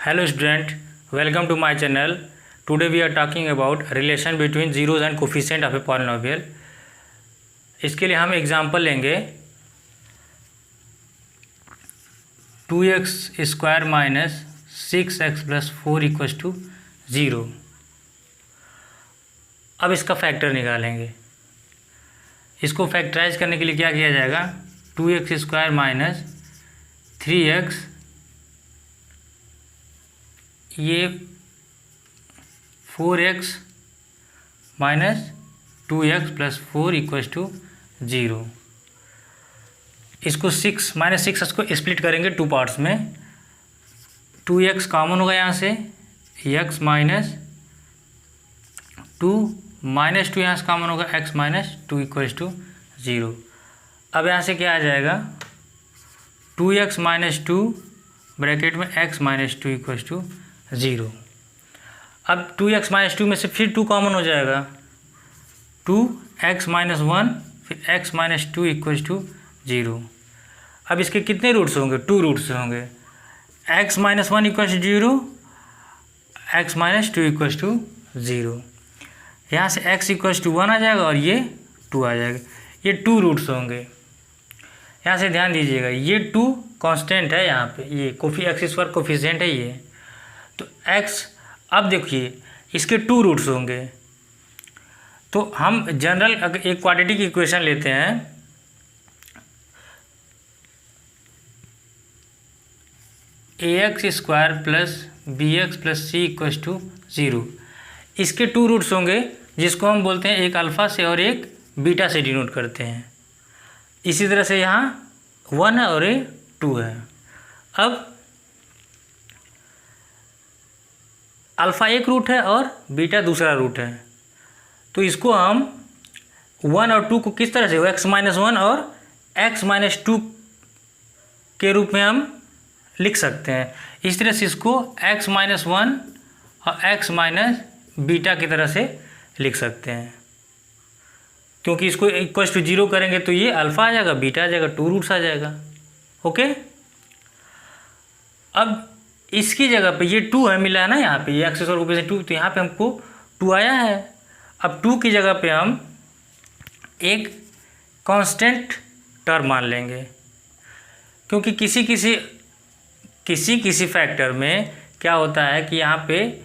Hello student, welcome to my channel. Today we are talking about relation between zeros and coefficient of a polynomial. इसके लिए हम example लेंगे 2x square minus 6x plus 4 equals to 0। अब इसका factor निकालेंगे। इसको factorise करने के लिए क्या किया जाएगा, 2x स्क्वायर माइनस 3x, ये 4x minus 2x plus 4 equals to 0। इसको 6 इसको स्प्लिट करेंगे टू पार्ट्स में। 2x कॉमन होगा यहाँ से, x माइनस 2 माइनस 2 यहाँ से कॉमन होगा, x माइनस 2 इक्वस टू 0। अब यहाँ से क्या आ जाएगा, 2x माइनस 2 ब्रैकेट में x माइनस 2 इक्वस टू 0। अब 2x माइनस 2 में से फिर 2 कॉमन हो जाएगा, 2x माइनस 1 फिर x माइनस 2 इक्वस टू 0। अब इसके कितने रूट्स होंगे, 2 रूट्स होंगे, x minus 1 equals to 0, x minus 2 equals to 0। यहाँ से x इक्वस टू 1 आ जाएगा और ये 2 आ जाएगा। ये 2 रूट्स होंगे। यहाँ से ध्यान दीजिएगा, ये 2 कांस्टेंट है, यहाँ पे ये x स्क्वायर कोफिशिएंट है ये, तो x। अब देखिए इसके 2 रूट्स होंगे, तो हम जनरल अगर एक क्वाड्रेटिक इक्वेशन लेते हैं, ax square plus bx plus c equals to 0। इसके 2 रूट्स होंगे जिसको हम बोलते हैं, एक अल्फ़ा से और एक बीटा से डिनोट करते हैं। इसी तरह से यहाँ 1 है और ये 2 है। अब अल्फ़ा एक रूट है और बीटा दूसरा रूट है, तो इसको हम 1 और 2 को किस तरह से, x माइनस 1 और x माइनस 2 के रूप में हम लिख सकते हैं। इस तरह से इसको x माइनस 1 और x माइनस बीटा की तरह से लिख सकते हैं, क्योंकि इसको इक्वल टू 0 करेंगे तो ये अल्फ़ा आ जाएगा, बीटा आ जाएगा, 2 रूट्स आ जाएगा। ओके, अब इसकी जगह पे ये 2 है मिला है ना, यहाँ पे ये एक्स स्क्वायर ऊपर से 2, तो यहाँ पे हमको 2 आया है। अब 2 की जगह पे हम एक कांस्टेंट टर्म मान लेंगे, क्योंकि किसी फैक्टर में क्या होता है कि यहाँ पे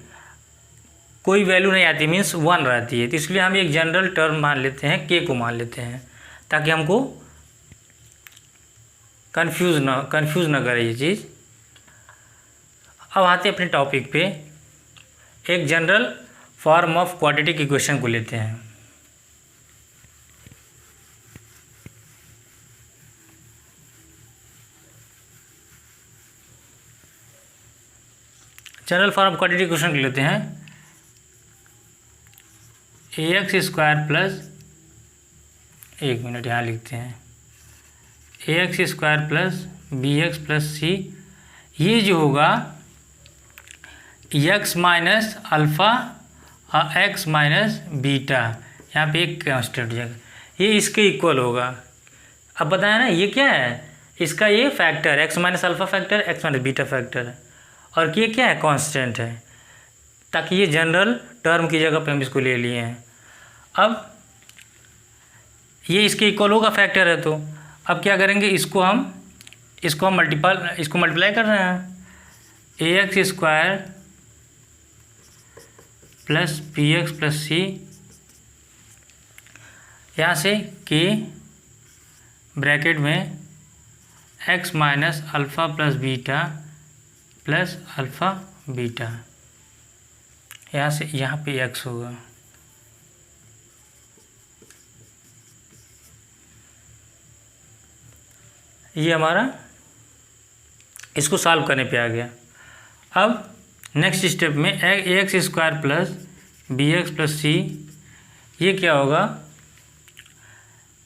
कोई वैल्यू नहीं आती, मीन्स 1 रहती है, तो इसलिए हम एक जनरल टर्म मान लेते हैं, k को मान लेते हैं, ताकि हमको कंफ्यूज ना करे ये चीज़। अब आते अपने टॉपिक पे, एक general form of quadratic equation को लेते हैं। General form of quadratic equation को लेते हैं, ax स्क्वायर प्लस, एक मिनट यहाँ लिखते हैं, ax square plus bx plus c, ये जो होगा x माइनस अल्फ़ा और x माइनस बीटा, यहाँ पे एक कांस्टेंट जाएगा, ये इसके इक्वल होगा। अब बताया ना ये क्या है, इसका ये factor x minus alpha factor, x minus beta factor है, और ये क्या है, कांस्टेंट है, ताकि ये जनरल टर्म की जगह पे हम इसको ले लिए हैं। अब ये इसके इक्वल होगा, फैक्टर है, तो अब क्या करेंगे, इसको मल्टीप्लाई कर रहे हैं, ax square plus bx plus c, यहाँ से k ब्रैकेट में x minus alpha plus beta plus alpha beta, यहाँ से यहाँ पे x होगा। ये हमारा इसको सॉल्व करने पे आ गया। अब नेक्स्ट स्टेप में ax square plus bx plus c, ये क्या होगा,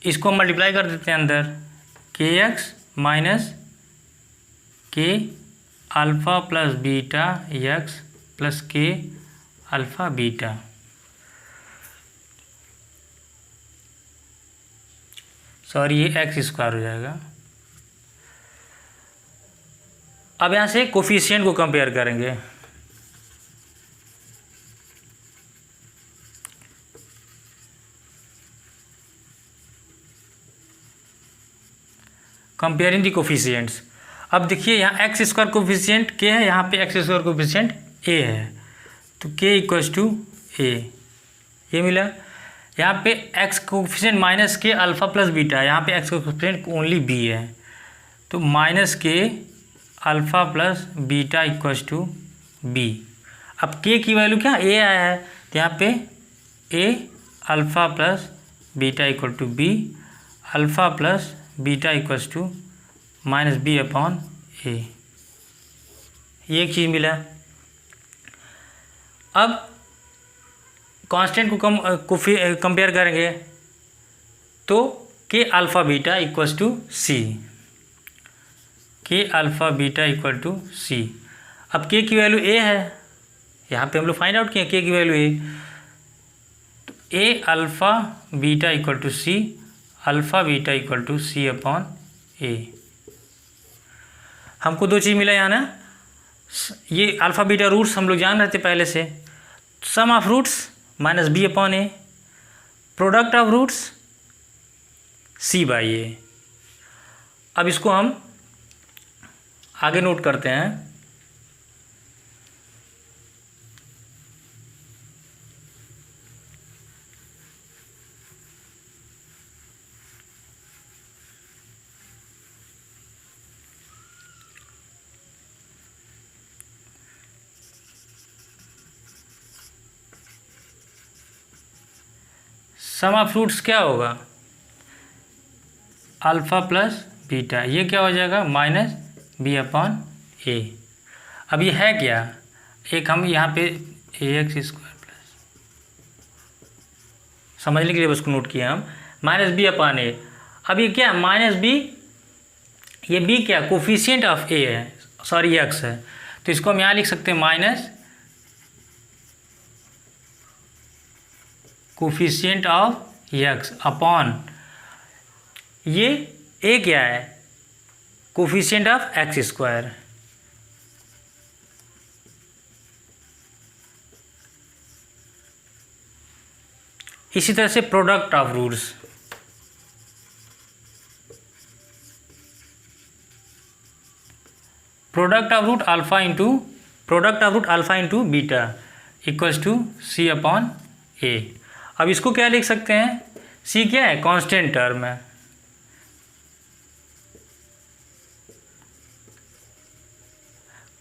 इसको मल्टीप्लाई कर देते हैं अंदर, kx minus k alpha plus beta x plus k alpha beta, sorry ये x स्क्वायर हो जाएगा। अब यहाँ से कोफिशिएंट को कंपेयर करेंगे। कंपेयरिंग दी कोफिशिएंट्स। अब देखिए यहाँ एक्स स्क्वायर कोफिशिएंट के है, यहाँ पे एक्स स्क्वायर कोफिशिएंट ए है, तो के इक्वल्स टू ए, ये मिला। यहाँ पे एक्स कोफिशिएंट माइनस के अल्फ़ा प्लस बीटा, यहाँ पे एक्स कोफिशिएंट ओनली बी है, तो माइनस के alpha plus beta equals to b. अब के की वैल्यू क्या ए आया है, तो यहाँ पे a alpha plus beta equal to b, alpha plus beta equals to minus b upon a, ये एक चीज़ मिला। अब कांस्टेंट को कंपेयर करेंगे, तो के अल्फ़ा बीटा इक्वल्स टू सी, के अल्फ़ा बीटा इक्वल टू सी। अब के की वैल्यू ए है, यहाँ पे हम लोग फाइंड आउट किए के की वैल्यू ए, तो a alpha beta equal to c, alpha beta equal to C upon a. हमको दो चीज़ मिला यहाँ ना, ये अल्फ़ा बीटा रूट्स हम लोग जान रहे थे पहले से, sum of roots minus b upon a, product of roots c by a. अब इसको हम आगे नोट करते हैं। सम ऑफ रूट्स क्या होगा, अल्फ़ा प्लस बीटा, ये क्या हो जाएगा माइनस बी अपॉन ए। अब ये है क्या, एक हम यहाँ पे ए एक्स स्क्वायर प्लस, समझने के लिए उसको नोट किया हम, माइनस बी अपॉन ए। अब ये क्या माइनस बी, ये बी क्या कोफिशिएंट ऑफ ए है, सॉरी एक्स है, तो इसको हम यहाँ लिख सकते हैं minus coefficient of x upon ये ए क्या है कोफिशिएंट ऑफ एक्स स्क्वायर। इसी तरह से product of roots, product of root alpha into product of root alpha into beta equals to C upon A. अब इसको क्या लिख सकते हैं, सी क्या है कांस्टेंट टर्म है,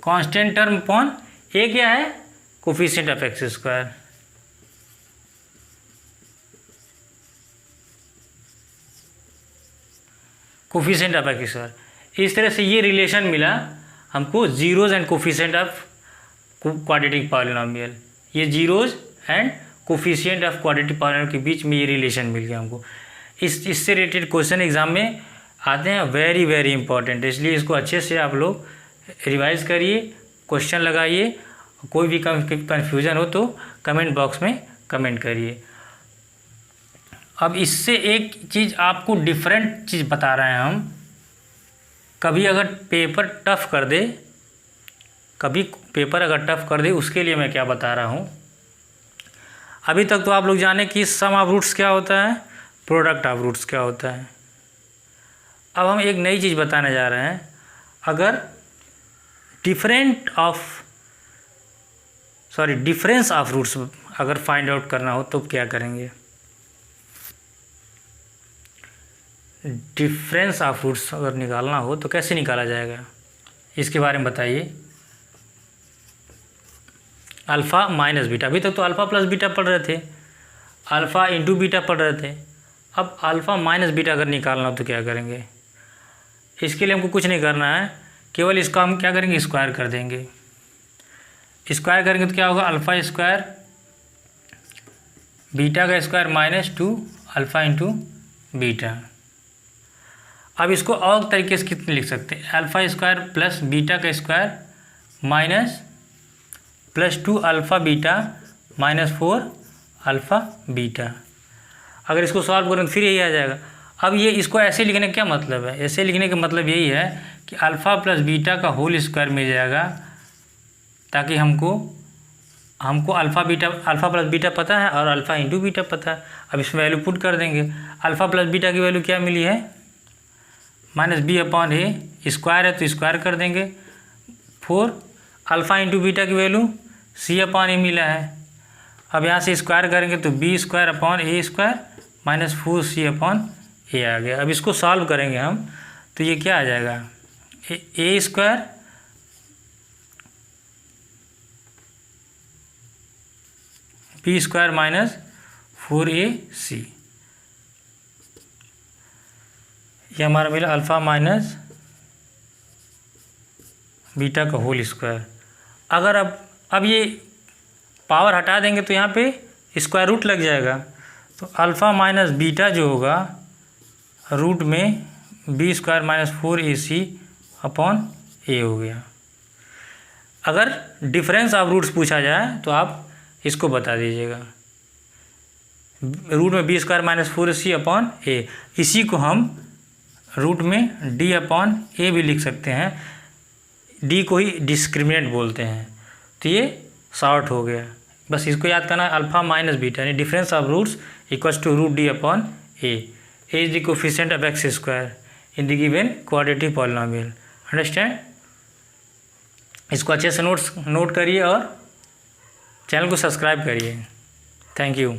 कांस्टेंट टर्म अपॉन ए क्या है coefficient of X square. Coefficient of X square, इस तरह से ये रिलेशन मिला हमको zeros and coefficient of quadratic polynomial, ये zeros and coefficient of quadratic polynomial के बीच में ये रिलेशन मिल गया हमको। इससे रिलेटेड क्वेश्चन एग्जाम में आते हैं, वेरी वेरी इंपॉर्टेंट, इसलिए इसको अच्छे से आप लोग रिवाइज करिए, क्वेश्चन लगाइए, कोई भी कन्फ्यूज़न हो तो कमेंट बॉक्स में कमेंट करिए। अब इससे एक चीज़ आपको डिफरेंट चीज़ बता रहे हैं हम, कभी अगर पेपर टफ कर दे, कभी पेपर अगर टफ कर दे, उसके लिए मैं क्या बता रहा हूँ। अभी तक तो आप लोग जाने कि सम ऑफ रूट्स क्या होता है, प्रोडक्ट ऑफ रूट्स क्या होता है। अब हम एक नई चीज़ बताने जा रहे हैं, अगर डिफरेंस ऑफ रूट्स अगर फाइंड आउट करना हो तो क्या करेंगे। डिफरेंस ऑफ रूट्स अगर निकालना हो तो कैसे निकाला जाएगा, इसके बारे में बताइए। अल्फ़ा माइनस बीटा, अभी तक तो अल्फ़ा प्लस बीटा पढ़ रहे थे, अल्फ़ा इंटू बीटा पढ़ रहे थे, अब अल्फ़ा माइनस बीटा अगर निकालना हो तो क्या करेंगे। इसके लिए हमको कुछ नहीं करना है, केवल इसका हम क्या करेंगे स्क्वायर कर देंगे। स्क्वायर करेंगे तो क्या होगा अल्फ़ा स्क्वायर बीटा का square minus 2 alpha into beta. अब इसको और तरीके से कितने लिख सकते हैं, अल्फ़ा स्क्वायर प्लस बीटा का square minus plus 2 alpha beta minus 4 alpha beta. अगर इसको सॉल्व करें तो फिर यही आ जाएगा अब ये इसको ऐसे लिखने का क्या मतलब है, ऐसे लिखने का मतलब यही है कि अल्फ़ा प्लस बीटा का होल स्क्वायर मिल जाएगा, ताकि हमको अल्फ़ा प्लस बीटा पता है और अल्फ़ा इंटू बीटा पता है। अब इसमें वैल्यू पुट कर देंगे। अल्फ़ा प्लस बीटा की वैल्यू क्या मिली है, -b/a, स्क्वायर है तो स्क्वायर कर देंगे। 4 अल्फ़ा इंटू बीटा की वैल्यू c/a मिला है। अब यहाँ से स्क्वायर करेंगे तो b²/a² -4c/a आ गया। अब इसको सॉल्व करेंगे हम तो ये क्या आ जाएगा, a² b² -4ac, ये हमारा मिला अल्फ़ा माइनस बीटा का होल स्क्वायर। अगर अब ये पावर हटा देंगे तो यहाँ पे स्क्वायर रूट लग जाएगा, तो अल्फ़ा माइनस बीटा जो होगा रूट में b² -4ac/a हो गया। अगर डिफरेंस ऑफ रूट्स पूछा जाए तो आप इसको बता दीजिएगा, रूट में b² -4ac/a, इसी को हम रूट में d/a भी लिख सकते हैं, d को ही डिस्क्रिमिनेंट बोलते हैं। तो ये शॉर्ट हो गया, बस इसको याद करना, अल्फ़ा माइनस बीटा यानी difference of roots equals to root d/a। a is the coefficient of x² in the given quadratic polynomial. Understand? इसको अच्छे से नोट करिए और चैनल को सब्सक्राइब करिए। Thank you.